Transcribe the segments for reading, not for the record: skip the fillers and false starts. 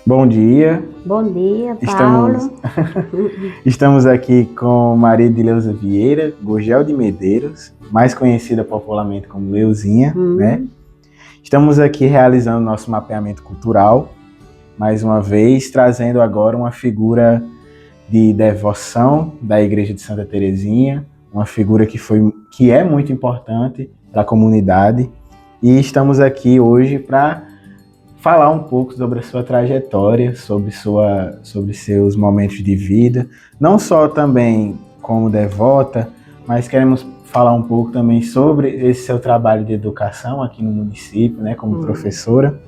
Bom dia, Bom dia, estamos, Paulo. estamos aqui com Maria de Leusa Vieira, Gurgel de Medeiros, mais conhecida popularmente como Leuzinha, né? Hum, Estamos aqui realizando nosso mapeamento cultural, mais uma vez, trazendo agora uma figura de devoção da Igreja de Santa Teresinha, uma figura que é muito importante para a comunidade, e estamos aqui hoje para falar um pouco sobre a sua trajetória, sobre seus momentos de vida, não só também como devota, mas queremos falar um pouco também sobre esse seu trabalho de educação aqui no município, né, como hum. professora.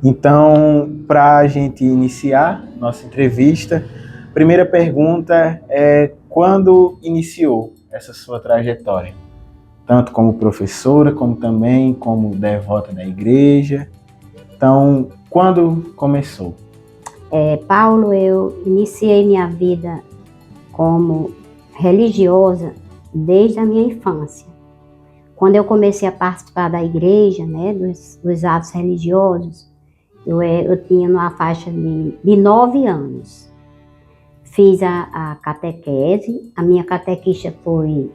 Então, para a gente iniciar nossa entrevista, a primeira pergunta é: quando iniciou essa sua trajetória? Tanto como professora, como também como devota da igreja. Então, quando começou? Paulo, eu iniciei minha vida como religiosa desde a minha infância. Quando eu comecei a participar da igreja, né, dos atos religiosos, eu tinha uma faixa de 9 anos. Fiz a catequese, a minha catequista foi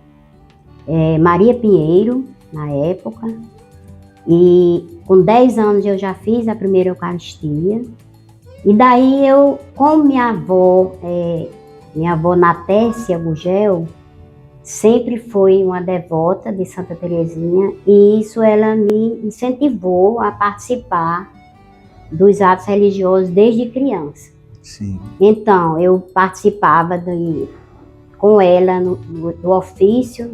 Maria Pinheiro, na época, e com 10 anos eu já fiz a primeira Eucaristia. E daí como minha avó Natécia Gugel, sempre foi uma devota de Santa Teresinha, e isso ela me incentivou a participar dos atos religiosos desde criança. Sim. Então, eu participava com ela do ofício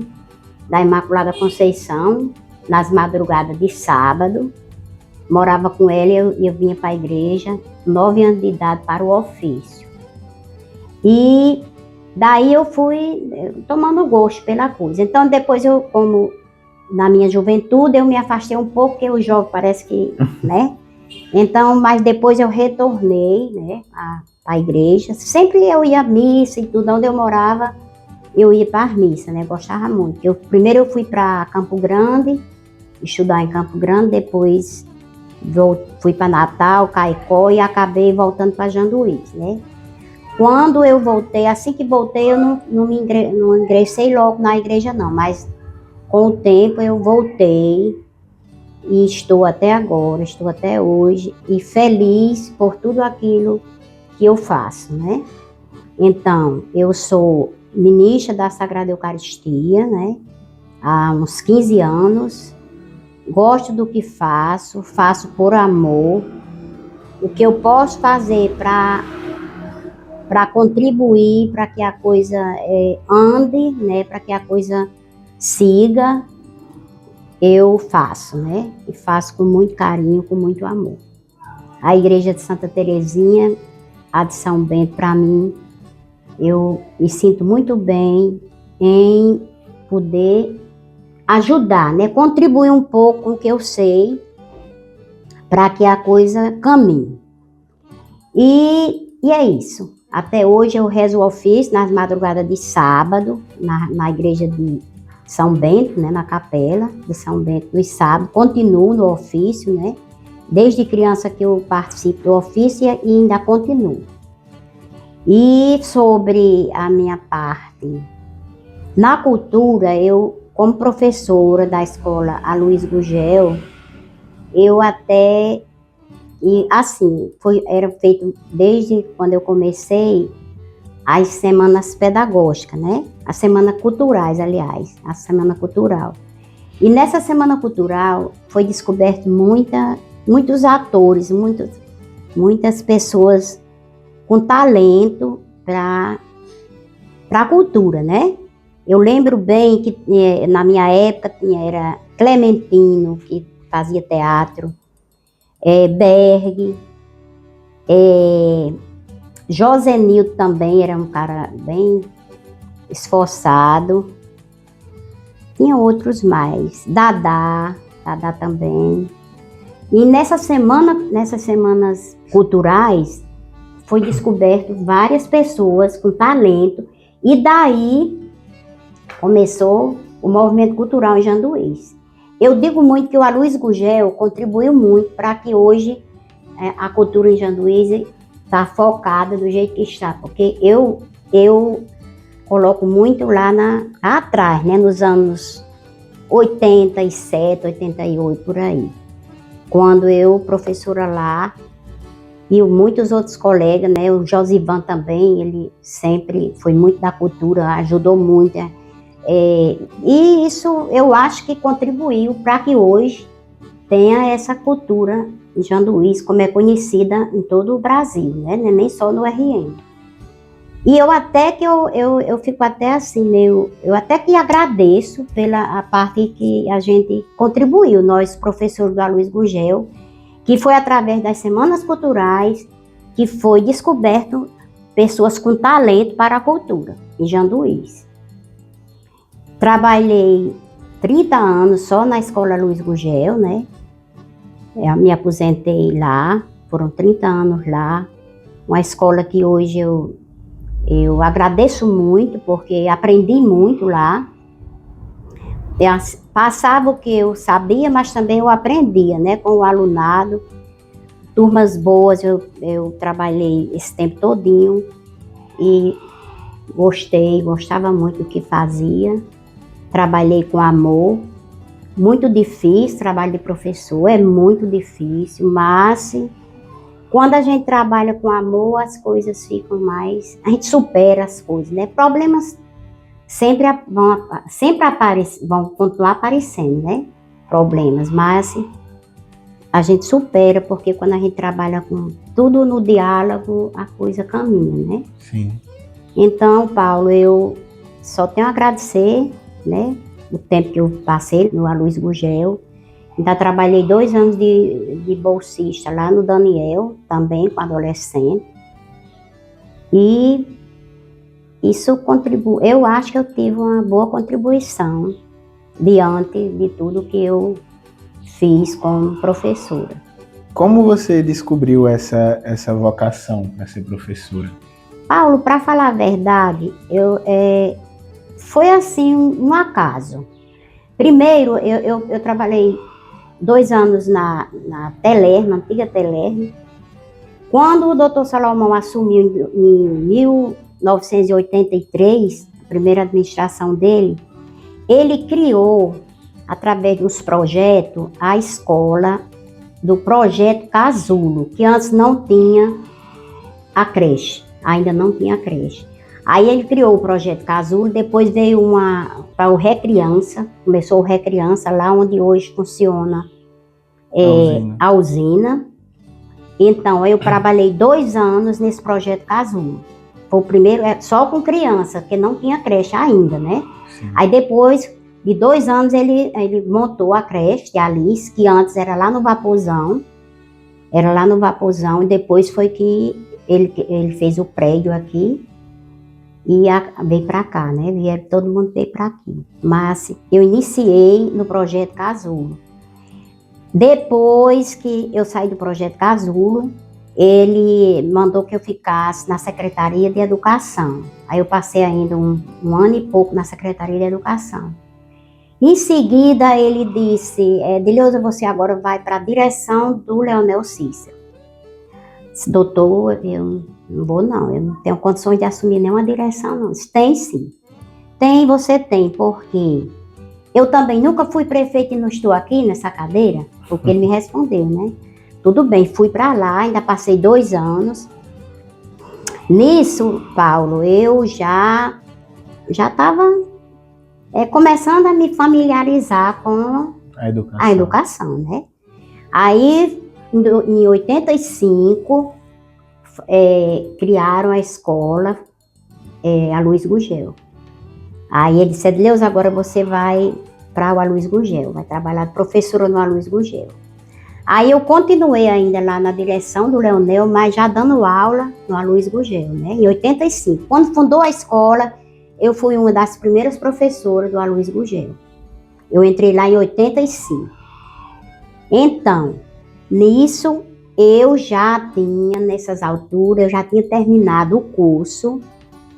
da Imaculada Conceição, nas madrugadas de sábado. Morava com ela e eu vinha para a igreja, 9 anos de idade, para o ofício. E daí eu fui tomando gosto pela coisa. Então depois como na minha juventude, eu me afastei um pouco, porque o jovem parece que, né? Então, mas depois eu retornei, né, à igreja. Sempre eu ia à missa e tudo, onde eu morava, eu ia para a missa, né? Gostava muito. Primeiro eu fui para Campo Grande, estudar em Campo Grande, depois fui para Natal, Caicó e acabei voltando para Janduís, né? Quando eu voltei, assim que voltei, eu não ingressei logo na igreja não, mas com o tempo eu voltei e estou até agora, estou até hoje e feliz por tudo aquilo que eu faço, né? Então, eu sou ministra da Sagrada Eucaristia, né? Há uns 15 anos. Gosto do que faço, faço por amor. O que eu posso fazer para contribuir, para que a coisa ande, né? Para que a coisa siga, eu faço, né? E faço com muito carinho, com muito amor. A Igreja de Santa Teresinha, a de São Bento, para mim, eu me sinto muito bem em poder ajudar, né? Contribuir um pouco com o que eu sei para que a coisa caminhe. E é isso. Até hoje eu rezo o ofício nas madrugadas de sábado, na igreja de São Bento, né? Na capela de São Bento, nos sábados. Continuo no ofício, né? Desde criança que eu participo do ofício e ainda continuo. E sobre a minha parte, na cultura, eu, como professora da escola Aloysio Gugel, eu até, e assim, era feito desde quando eu comecei as semanas pedagógicas, né? As semanas culturais, aliás, a semana cultural. E nessa semana cultural foi descoberto muitos atores, muitas pessoas com talento para a cultura, né? Eu lembro bem que na minha época era Clementino, que fazia teatro, Berg, Josenildo também era um cara bem esforçado. Tinha outros mais, Dadá também. E nessas semanas culturais, foi descoberto várias pessoas com talento, e daí começou o movimento cultural em Janduís. Eu digo muito que o Aloysio Gugel contribuiu muito para que hoje a cultura em Janduís tá focada do jeito que está, porque eu coloco muito lá atrás, né, nos anos 87, 88, por aí. Quando eu, professora lá, e muitos outros colegas, né, o Josivan também, ele sempre foi muito da cultura, ajudou muito. E isso eu acho que contribuiu para que hoje tenha essa cultura em Janduís, como é conhecida em todo o Brasil, né, nem só no RN. E eu até que eu fico até assim, eu até que agradeço pela a parte que a gente contribuiu, nós professores do Aloysio Gurgel, que foi através das Semanas Culturais que foi descoberto pessoas com talento para a cultura em Janduís. Trabalhei 30 anos só na Escola Aloysio Gurgel, né? Eu me aposentei lá, foram 30 anos lá, uma escola que hoje eu agradeço muito, porque aprendi muito lá. Eu passava o que eu sabia, mas também eu aprendia, né, com o alunado. Turmas boas, eu trabalhei esse tempo todinho e gostava muito do que fazia. Trabalhei com amor. Muito difícil, trabalho de professor, é muito difícil, mas quando a gente trabalha com amor, as coisas ficam mais... A gente supera as coisas, né? Problemas sempre vão continuar aparecendo, né? Problemas, mas a gente supera, porque quando a gente trabalha com tudo no diálogo, a coisa caminha, né? Sim. Então, Paulo, eu só tenho a agradecer, né? O tempo que eu passei no Aloysio Gurgel. Ainda trabalhei 2 anos de bolsista lá no Daniel, também com adolescente. E isso contribui. Eu acho que eu tive uma boa contribuição diante de tudo que eu fiz como professora. Como você descobriu essa vocação para ser professora? Paulo, para falar a verdade, foi assim um acaso. Primeiro, eu trabalhei 2 anos na antiga Telerme. Quando o doutor Salomão assumiu em 1983, a primeira administração dele, ele criou, através dos projetos, a escola do Projeto Casulo, que antes não tinha a creche, ainda não tinha a creche. Aí ele criou o Projeto Casulo, depois veio para o Recriança, começou o Recriança, lá onde hoje funciona a usina. Então, eu trabalhei 2 anos nesse Projeto Casulo. Foi o primeiro, só com criança, porque não tinha creche ainda, né? Sim. Aí depois de 2 anos ele montou a creche de Alice, que antes era lá no Vaporzão. Era lá no Vaporzão, e depois foi que ele fez o prédio aqui. E veio para cá, né? Todo mundo veio para aqui. Mas eu iniciei no Projeto Casulo. Depois que eu saí do Projeto Casulo, ele mandou que eu ficasse na Secretaria de Educação. Aí eu passei ainda um ano e pouco na Secretaria de Educação. Em seguida, ele disse, Deleuza, você agora vai para a direção do Leonel Cícero. Disse, doutor, eu não vou não, eu não tenho condições de assumir nenhuma direção não. Disse, tem sim. Tem, você tem, porque eu também nunca fui prefeito e não estou aqui nessa cadeira, porque ele me respondeu, né? Tudo bem, fui para lá, ainda passei 2 anos. Nisso, Paulo, eu já estava começando a me familiarizar com a educação, né? Aí, em 85, criaram a escola Aloysio Gurgel. Aí ele disse, Deleuza, agora você vai para o Aloysio Gurgel, vai trabalhar de professora no Aloysio Gurgel. Aí eu continuei ainda lá na direção do Leonel, mas já dando aula no Aloysio Gurgel, né? Em 85. Quando fundou a escola, eu fui uma das primeiras professoras do Aloysio Gurgel. Eu entrei lá em 85. Então, nisso, eu já tinha, nessas alturas, eu já tinha terminado o curso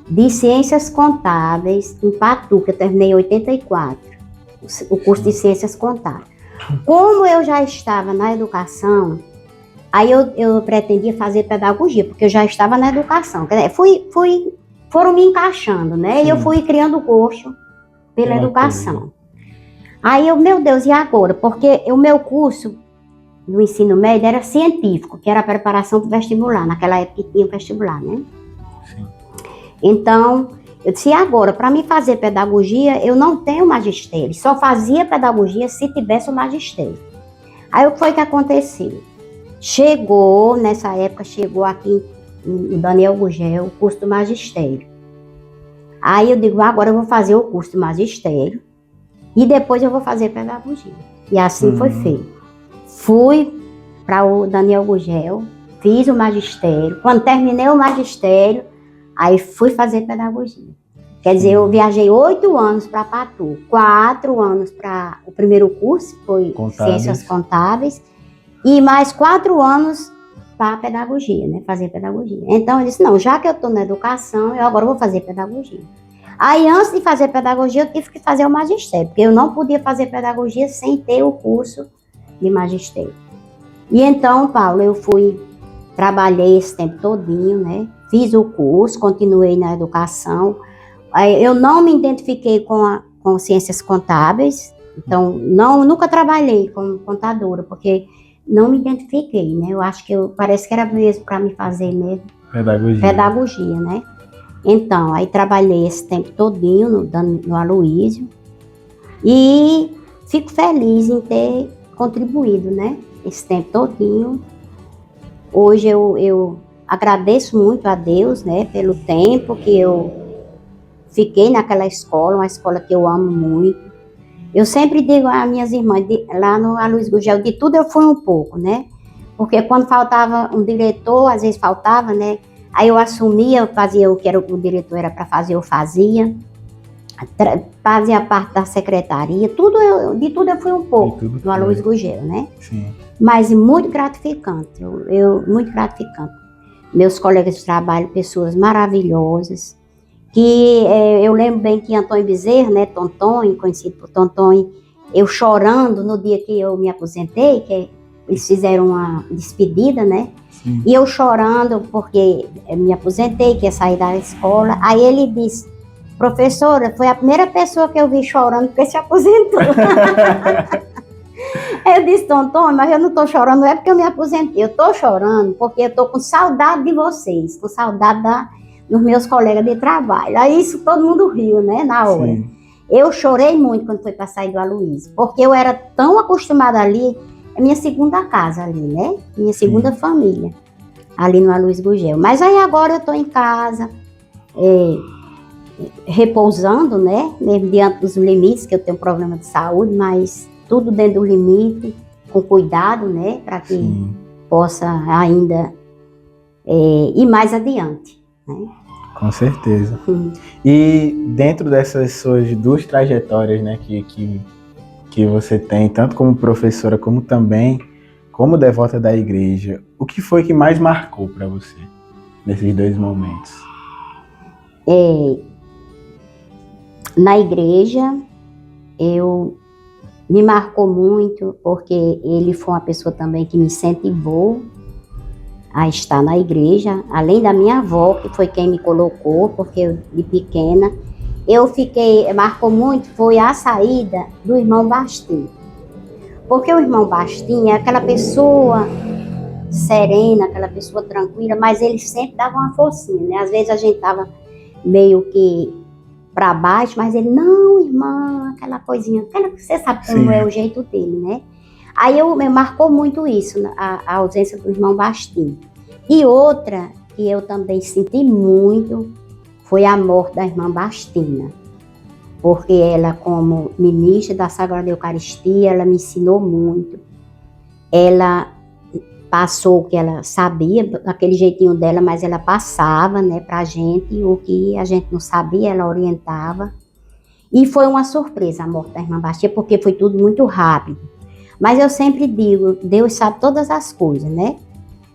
de Ciências Contábeis em Patu, que eu terminei em 84, o curso de Ciências Contábeis. Como eu já estava na educação, Aí eu pretendia fazer pedagogia, porque eu já estava na educação. Quer dizer, foram me encaixando, né? Sim. E eu fui criando gosto pela educação. Aí meu Deus, e agora? Porque o meu curso do ensino médio era científico, que era a preparação para o vestibular. Naquela época tinha o vestibular, né? Sim. Então, eu disse, e agora? Para mim fazer pedagogia, eu não tenho magistério. Só fazia pedagogia se tivesse o magistério. Aí o que foi que aconteceu? Nessa época, chegou aqui em Daniel Gurgel o curso do magistério. Aí eu digo, agora eu vou fazer o curso do magistério e depois eu vou fazer pedagogia. E assim foi feito. Fui para o Daniel Gurgel, fiz o magistério. Quando terminei o magistério, aí fui fazer pedagogia. Quer dizer, eu viajei 8 anos para Patu, 4 anos para o primeiro curso, foi Ciências Contábeis, e mais 4 anos para pedagogia, né? Fazer pedagogia. Então eu disse, não, já que eu estou na educação, eu agora vou fazer pedagogia. Aí antes de fazer pedagogia, eu tive que fazer o magistério, porque eu não podia fazer pedagogia sem ter o curso de magistério. E então, Paulo, eu trabalhei esse tempo todinho, né? Fiz o curso, continuei na educação. Eu não me identifiquei com ciências contábeis, então nunca trabalhei como contadora, porque não me identifiquei, né? Eu acho que parece que era mesmo para me fazer mesmo pedagogia, né? Então, aí trabalhei esse tempo todinho no Aloísio e fico feliz em ter contribuído, né? Esse tempo todinho. Hoje eu agradeço muito a Deus, né? Pelo tempo que eu fiquei naquela escola, uma escola que eu amo muito. Eu sempre digo às minhas irmãs, lá no Aloísio Gurgel, de tudo eu fui um pouco, né? Porque quando faltava um diretor, às vezes faltava, né? Aí eu assumia, eu fazia o que o diretor era para fazer, eu fazia. Fazia parte da secretaria, de tudo eu fui um pouco no Aloísio Gurgel, né? Sim. Mas muito gratificante, muito gratificante. Meus colegas de trabalho, pessoas maravilhosas, que eu lembro bem que Antônio Bezerra, né, Tonton, conhecido por Tonton, eu chorando no dia que eu me aposentei, que eles fizeram uma despedida, né? Sim. E eu chorando porque eu me aposentei, que ia sair da escola. Aí ele disse, professora, foi a primeira pessoa que eu vi chorando porque se aposentou. Eu disse, Tonton, mas eu não estou chorando, não é porque eu me aposentei, eu estou chorando porque eu estou com saudade de vocês, com saudade dos meus colegas de trabalho. Aí isso todo mundo riu, né, na hora. Sim. Eu chorei muito quando foi para sair do Aloísio, porque eu era tão acostumada ali, é minha segunda casa ali, né, minha segunda família, ali no Aloísio Gurgel. Mas aí agora eu estou em casa, repousando, né, mesmo diante dos limites, que eu tenho problema de saúde, mas tudo dentro do limite, com cuidado, né, para que possa ainda ir mais adiante, né. Com certeza. E dentro dessas suas 2 trajetórias, né, que você tem, tanto como professora como também como devota da igreja, o que foi que mais marcou para você nesses 2 momentos? Na igreja, me marcou muito, porque ele foi uma pessoa também que me incentivou a estar na igreja, além da minha avó, que foi quem me colocou, porque eu, de pequena, marcou muito, foi a saída do irmão Bastinho. Porque o irmão Bastinho é aquela pessoa serena, aquela pessoa tranquila, mas ele sempre dava uma forcinha, né? Às vezes a gente tava meio que para baixo, mas ele, não, irmã, aquela coisinha, você sabe como é o jeito dele, né? Aí me marcou muito isso, a ausência do irmão Bastinho. E outra que eu também senti muito foi a morte da irmã Bastina, porque ela, como ministra da Sagrada Eucaristia, ela me ensinou muito. Ela passou o que ela sabia, aquele jeitinho dela, mas ela passava, né, pra gente o que a gente não sabia, ela orientava. E foi uma surpresa a morte da irmã Bastia, porque foi tudo muito rápido. Mas eu sempre digo, Deus sabe todas as coisas, né?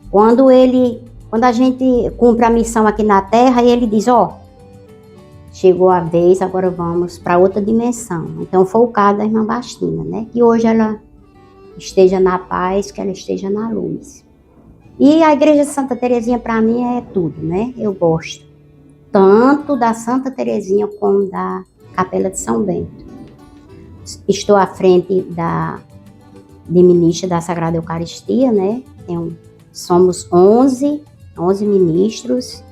Quando a gente cumpre a missão aqui na Terra, ele diz, chegou a vez, agora vamos para outra dimensão. Então foi o caso da irmã Bastina, né? Que hoje ela esteja na paz, que ela esteja na luz. E a igreja de Santa Terezinha, para mim, é tudo, né? Eu gosto tanto da Santa Terezinha como da Capela de São Bento. Estou à frente de ministra da Sagrada Eucaristia, né? Somos 11 ministros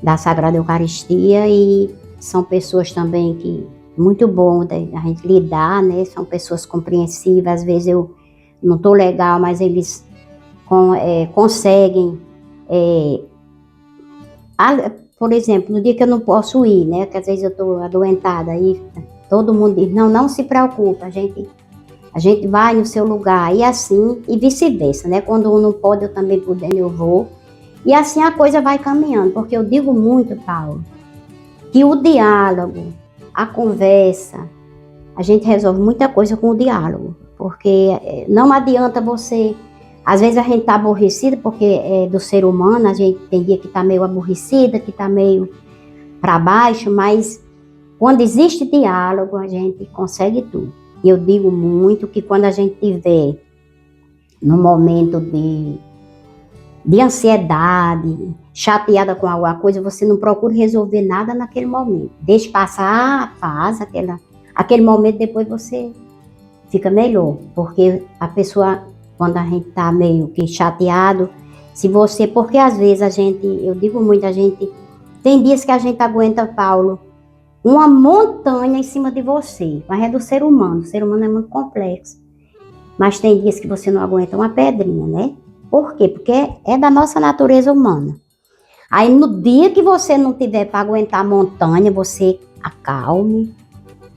da Sagrada Eucaristia e são pessoas também que muito bom da gente lidar, né? São pessoas compreensivas, às vezes eu não estou legal, mas eles conseguem, por exemplo, no dia que eu não posso ir, né? Que às vezes eu estou adoentada, aí todo mundo diz, não se preocupa, a gente vai no seu lugar, e assim, e vice-versa, né? Quando um não pode, eu também podendo, eu vou. E assim a coisa vai caminhando, porque eu digo muito, Paulo, que o diálogo, a conversa, a gente resolve muita coisa com o diálogo, porque não adianta você, às vezes a gente tá aborrecida, porque é do ser humano, a gente tem dia que tá meio aborrecida, que tá meio para baixo, mas quando existe diálogo, a gente consegue tudo. E eu digo muito que quando a gente tiver num momento de ansiedade, chateada com alguma coisa, você não procura resolver nada naquele momento. Deixe passar a fase, aquele momento, depois você fica melhor. Porque a pessoa, quando a gente tá meio que chateado, porque às vezes eu digo muito, tem dias que a gente aguenta, Paulo, uma montanha em cima de você, mas é do ser humano. O ser humano é muito complexo. Mas tem dias que você não aguenta uma pedrinha, né? Por quê? Porque é da nossa natureza humana. Aí no dia que você não tiver para aguentar a montanha, você acalme,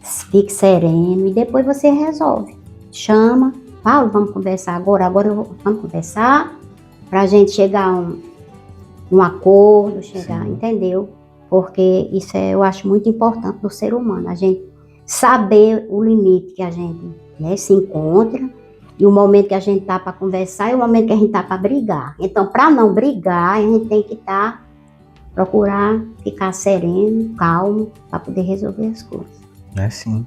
fique sereno e depois você resolve. Chama, Paulo, vamos conversar agora, vamos conversar para a gente chegar a um acordo, entendeu? Porque isso eu acho muito importante no ser humano, a gente saber o limite que a gente, né, se encontra e o momento que a gente tá para conversar e o momento que a gente tá para brigar. Então, para não brigar, a gente tem que procurar ficar sereno, calmo, para poder resolver as coisas. É sim.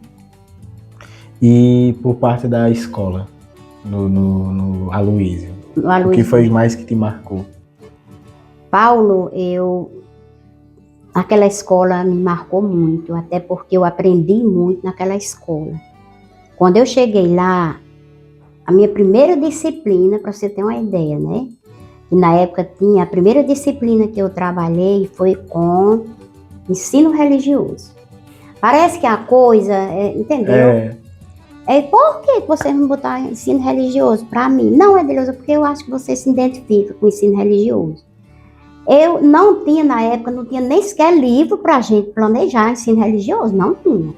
E por parte da escola, no Aloísio, o que foi mais que te marcou? Paulo, aquela escola me marcou muito, até porque eu aprendi muito naquela escola. Quando eu cheguei lá, a minha primeira disciplina, para você ter uma ideia, né? E na época tinha a primeira disciplina que eu trabalhei foi com ensino religioso. Parece que a coisa, entendeu? Por que vocês não botaram ensino religioso? Para mim, não é Deus, porque eu acho que você se identifica com o ensino religioso. Eu não tinha, na época, não tinha nem sequer livro para a gente planejar ensino religioso, não tinha.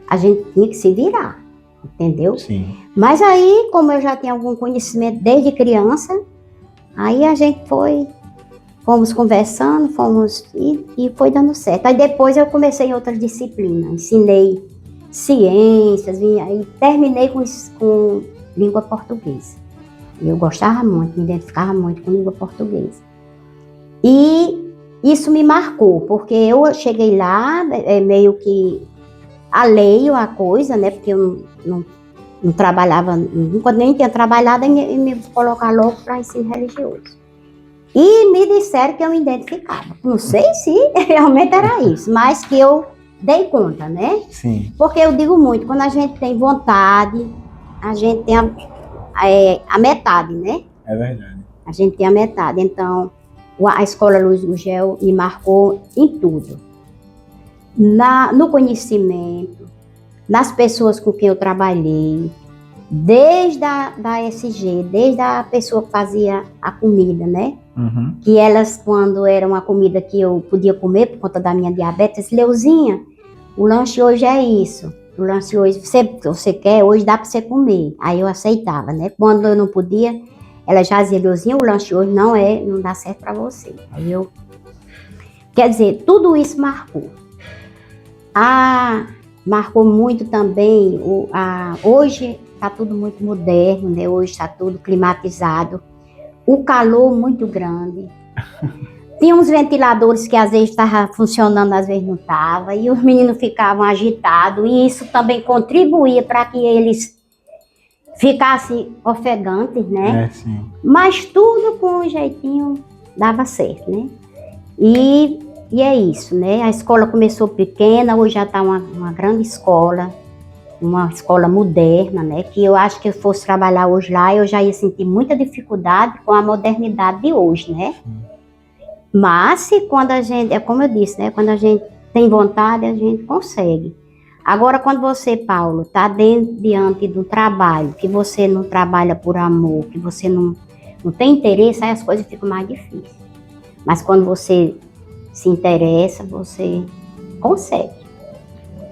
A gente tinha que se virar, entendeu? Sim. Mas aí, como eu já tinha algum conhecimento desde criança, aí a gente fomos conversando, e foi dando certo. Aí depois eu comecei em outras disciplinas, ensinei ciências, e terminei com língua portuguesa. Eu gostava muito, me identificava muito com língua portuguesa. E isso me marcou, porque eu cheguei lá, meio que alheio à coisa, né? Porque eu não trabalhava, quando nem tinha trabalhado, e me colocar logo para ensino religioso. E me disseram que eu me identificava. Não sei se realmente era isso, mas que eu dei conta, né? Sim. Porque eu digo muito, quando a gente tem vontade, a gente tem a metade, né? É verdade. A gente tem a metade. Então, a Escola Luiz Gugel me marcou em tudo. No conhecimento, nas pessoas com quem eu trabalhei, desde da SG, desde a pessoa que fazia a comida, né? Uhum. Que elas, quando era uma comida que eu podia comer por conta da minha diabetes, Leuzinha, o lanche hoje é isso. O lanche hoje, você quer, hoje dá para você comer. Aí eu aceitava, né? Quando eu não podia, ela já dizia, Leuzinha, o lanche hoje não dá certo para você. Aí quer dizer, tudo isso marcou. Marcou muito também, hoje está tudo muito moderno, né? Hoje está tudo climatizado. O calor muito grande. Tinha uns ventiladores que às vezes estavam funcionando, às vezes não estavam, e os meninos ficavam agitados, e isso também contribuía para que eles ficasse ofegante, né? É, sim. Mas tudo com um jeitinho dava certo, né? E é isso, né? A escola começou pequena, hoje já está uma grande escola, uma escola moderna, né? Que eu acho que eu fosse trabalhar hoje lá, eu já ia sentir muita dificuldade com a modernidade de hoje, né? Mas se quando a gente, é como eu disse, né? Quando a gente tem vontade, a gente consegue. Agora, quando você, Paulo, está diante do trabalho, que você não trabalha por amor, que você não tem interesse, aí as coisas ficam mais difíceis. Mas quando você se interessa, você consegue.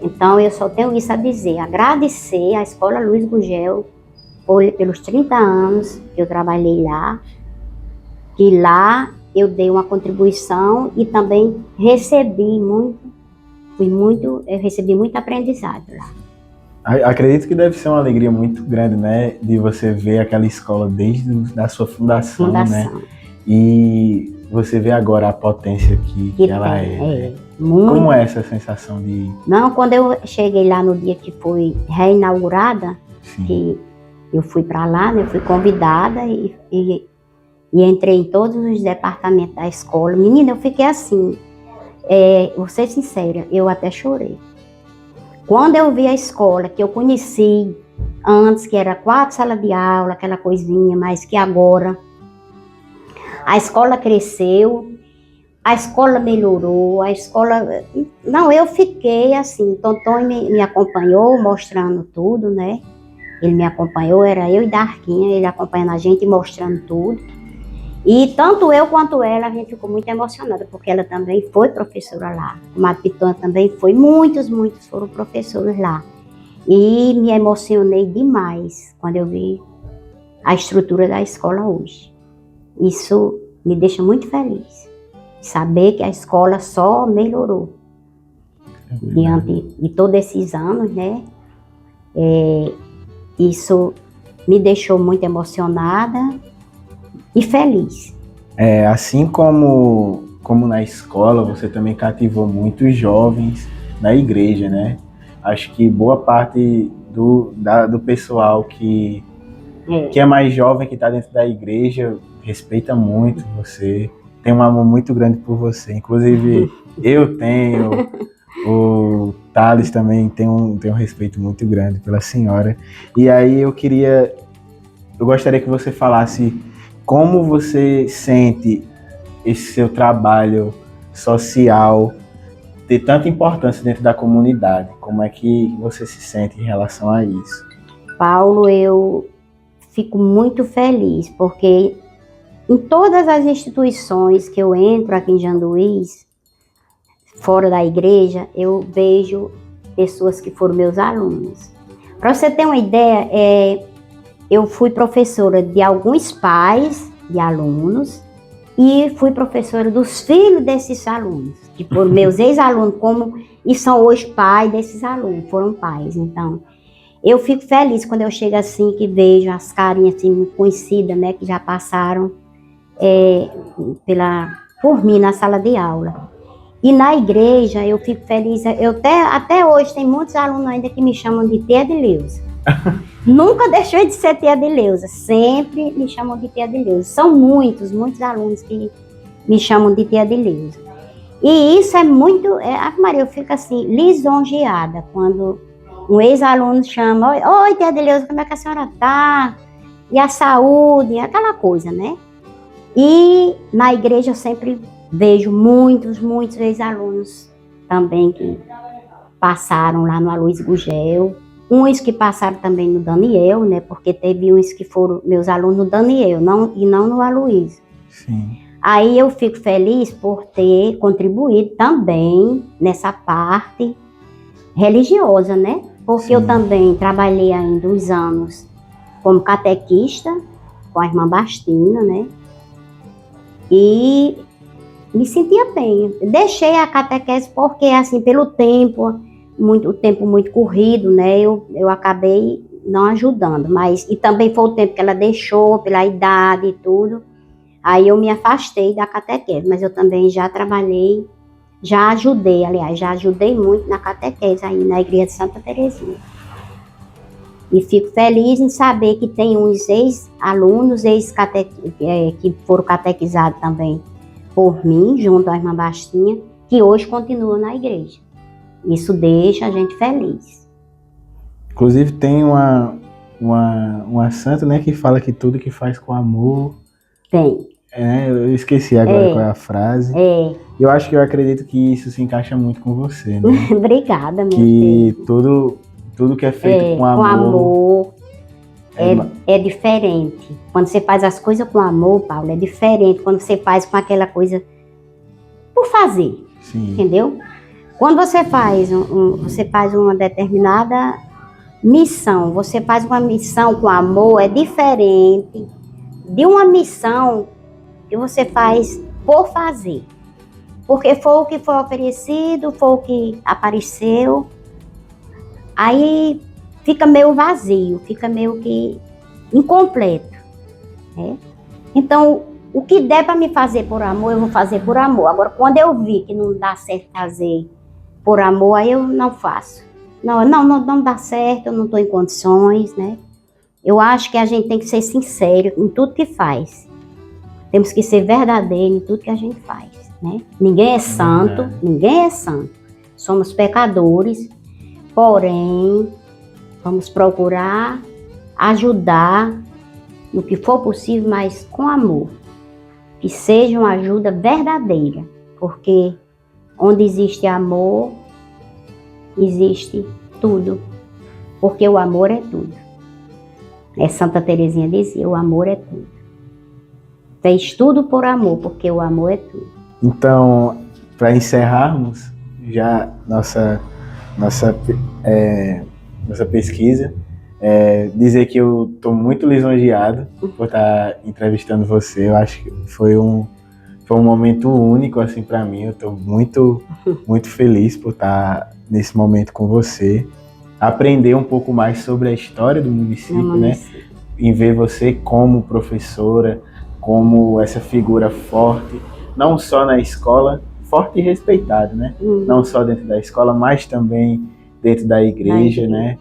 Então, eu só tenho isso a dizer, agradecer à Escola Luiz Gugel pelos 30 anos que eu trabalhei lá, que lá eu dei uma contribuição e também eu recebi muito aprendizado lá. Acredito que deve ser uma alegria muito grande, né, de você ver aquela escola desde a sua fundação, né? E você vê agora a potência que ela é. Né? Como é essa sensação de... Não, quando eu cheguei lá no dia que foi reinaugurada, que eu fui para lá, né, eu fui convidada e entrei em todos os departamentos da escola. Menina, eu fiquei assim, vou ser sincera, eu até chorei. Quando eu vi a escola, que eu conheci antes, que era 4 salas de aula, aquela coisinha, mas que agora a escola cresceu, a escola melhorou, a escola... Não, eu fiquei assim, Tonton me acompanhou, mostrando tudo, né? Ele me acompanhou, era eu e Darquinha, ele acompanhando a gente, mostrando tudo. E tanto eu quanto ela, a gente ficou muito emocionada, porque ela também foi professora lá. O Mato Piton também foi, muitos foram professores lá. E me emocionei demais quando eu vi a estrutura da escola hoje. Isso me deixa muito feliz, saber que a escola só melhorou. Diante de todos esses anos, né? Isso me deixou muito emocionada e feliz. Assim como na escola, você também cativou muitos jovens na igreja, né? Acho que boa parte do pessoal que é mais jovem, que está dentro da igreja, respeita muito você, tem um amor muito grande por você. Inclusive, eu tenho, o Thales também tem um respeito muito grande pela senhora. E aí eu gostaria que você falasse como você sente esse seu trabalho social ter tanta importância dentro da comunidade. Como é que você se sente em relação a isso? Paulo, eu fico muito feliz, porque em todas as instituições que eu entro aqui em Janduís, fora da igreja, eu vejo pessoas que foram meus alunos. Para você ter uma ideia, eu fui professora de alguns pais de alunos e fui professora dos filhos desses alunos, que foram meus ex-alunos, e são hoje pais desses alunos, foram pais. Então, eu fico feliz quando eu chego assim, que vejo as carinhas assim, conhecidas, né, que já passaram por mim na sala de aula. E na igreja eu fico feliz, até hoje tem muitos alunos ainda que me chamam de tia Adileuza. Nunca deixou de ser tia Adileuza, sempre me chamam de tia Adileuza. São muitos alunos que me chamam de tia Adileuza. E isso é muito, Maria, eu fico assim, lisonjeada quando um ex-aluno chama, oi tia Adileuza, como é que a senhora tá? E a saúde, aquela coisa, né? E na igreja eu sempre vejo muitos ex-alunos também que passaram lá no Aloysio Gugel, uns que passaram também no Daniel, né? Porque teve uns que foram meus alunos no Daniel, e não no Aloysio. Sim. Aí eu fico feliz por ter contribuído também nessa parte religiosa, né? Porque eu também trabalhei ainda uns anos como catequista com a irmã Bastina, né? E me sentia bem. Deixei a catequese porque, assim, pelo tempo muito corrido, né? Eu acabei não ajudando, e também foi o tempo que ela deixou, pela idade e tudo. Aí eu me afastei da catequese, mas eu também já trabalhei, já ajudei muito na catequese aí na igreja de Santa Terezinha. E fico feliz em saber que tem uns ex-alunos, que foram catequizados também por mim, junto à irmã Bastinha, que hoje continuam na igreja. Isso deixa a gente feliz. Inclusive tem uma santa, né, que fala que tudo que faz com amor... Tem. Eu esqueci agora qual é a frase. Eu acho que eu acredito que isso se encaixa muito com você, né? Obrigada, minha filha. Que tudo que é feito com amor é diferente. Quando você faz as coisas com amor, Paulo, é diferente. Quando você faz com aquela coisa por fazer, Sim. Entendeu? Quando você faz, você faz uma determinada missão, você faz uma missão com amor, é diferente de uma missão que você faz por fazer. Porque foi o que foi oferecido, foi o que apareceu. Aí fica meio vazio, fica meio que incompleto. Né? Então, o que der para me fazer por amor, eu vou fazer por amor. Agora, quando eu vi que não dá certo fazer por amor, aí eu não faço. Não dá certo, eu não estou em condições, né? Eu acho que a gente tem que ser sincero em tudo que faz. Temos que ser verdadeiro em tudo que a gente faz, né? Ninguém é santo, ninguém é santo. Somos pecadores, porém, vamos procurar ajudar no que for possível, mas com amor. Que seja uma ajuda verdadeira, porque onde existe amor, existe tudo. Porque o amor é tudo. Santa Teresinha dizia, o amor é tudo. Fez tudo por amor, porque o amor é tudo. Então, para encerrarmos já nossa pesquisa, dizer que eu estou muito lisonjeado por estar entrevistando você. Eu acho que foi um momento único assim para mim. Eu estou muito feliz por estar nesse momento com você, aprender um pouco mais sobre a história do município, né? Em ver você como professora, como essa figura forte, não só na escola, forte e respeitado, né? Não só dentro da escola, mas também dentro da igreja, né?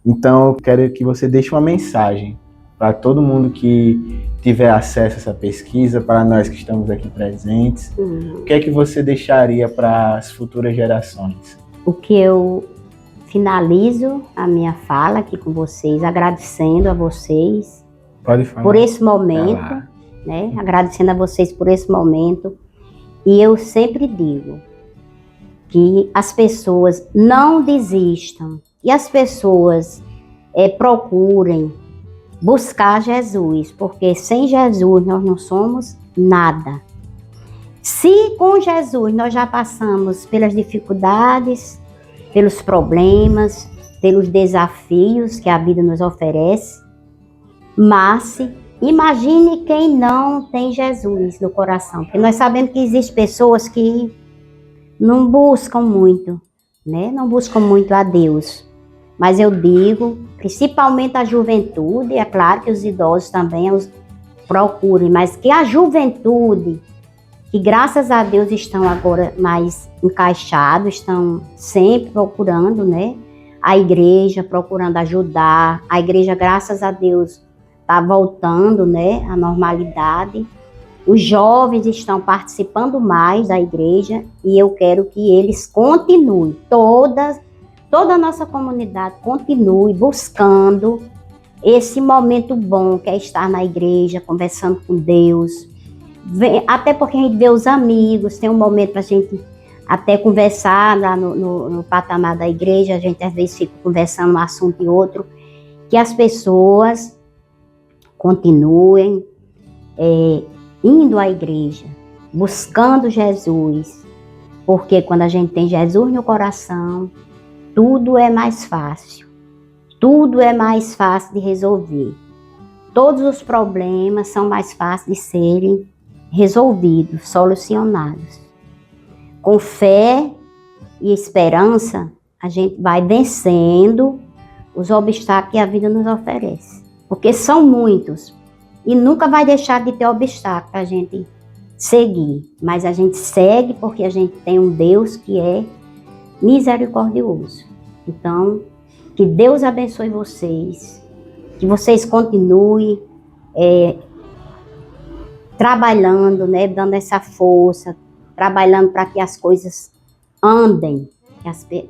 Então, eu quero que você deixe uma mensagem para todo mundo que tiver acesso a essa pesquisa, para nós que estamos aqui presentes. O que é que você deixaria para as futuras gerações? O que eu finalizo a minha fala aqui com vocês, agradecendo a vocês por esse momento, né? Agradecendo a vocês por esse momento. E eu sempre digo que as pessoas não desistam e as pessoas procurem buscar Jesus, porque sem Jesus nós não somos nada. Se com Jesus nós já passamos pelas dificuldades, pelos problemas, pelos desafios que a vida nos oferece, mas imagine quem não tem Jesus no coração, porque nós sabemos que existem pessoas que não buscam muito, né? Não buscam muito a Deus. Mas eu digo, principalmente a juventude, é claro que os idosos também os procurem, mas que a juventude, que graças a Deus estão agora mais encaixados, estão sempre procurando, né? A igreja procurando ajudar, a igreja, graças a Deus, está voltando, né, à normalidade. Os jovens estão participando mais da igreja e eu quero que eles continuem, toda a nossa comunidade continue buscando esse momento bom que é estar na igreja, conversando com Deus. Até porque a gente vê os amigos, tem um momento para a gente até conversar lá no patamar da igreja, a gente às vezes fica conversando um assunto e outro, que as pessoas continuem indo à igreja, buscando Jesus, porque quando a gente tem Jesus no coração, tudo é mais fácil, tudo é mais fácil de resolver. Todos os problemas são mais fáceis de serem resolvidos, solucionados. Com fé e esperança, a gente vai vencendo os obstáculos que a vida nos oferece. Porque são muitos e nunca vai deixar de ter obstáculo para a gente seguir. Mas a gente segue porque a gente tem um Deus que é misericordioso. Então, Que Deus abençoe vocês. Que vocês continuem trabalhando, né? Dando essa força, trabalhando para que as coisas andem,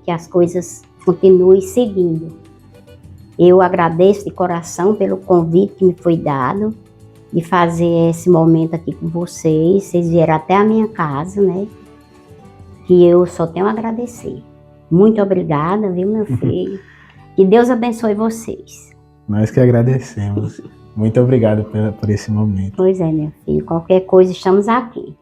que as coisas continuem seguindo. Eu agradeço de coração pelo convite que me foi dado, de fazer esse momento aqui com vocês. Vocês vieram até a minha casa, né? Que eu só tenho a agradecer. Muito obrigada, viu, meu filho? Que Deus abençoe vocês. Nós que agradecemos. Muito obrigado por esse momento. Pois é, meu filho. Qualquer coisa, estamos aqui.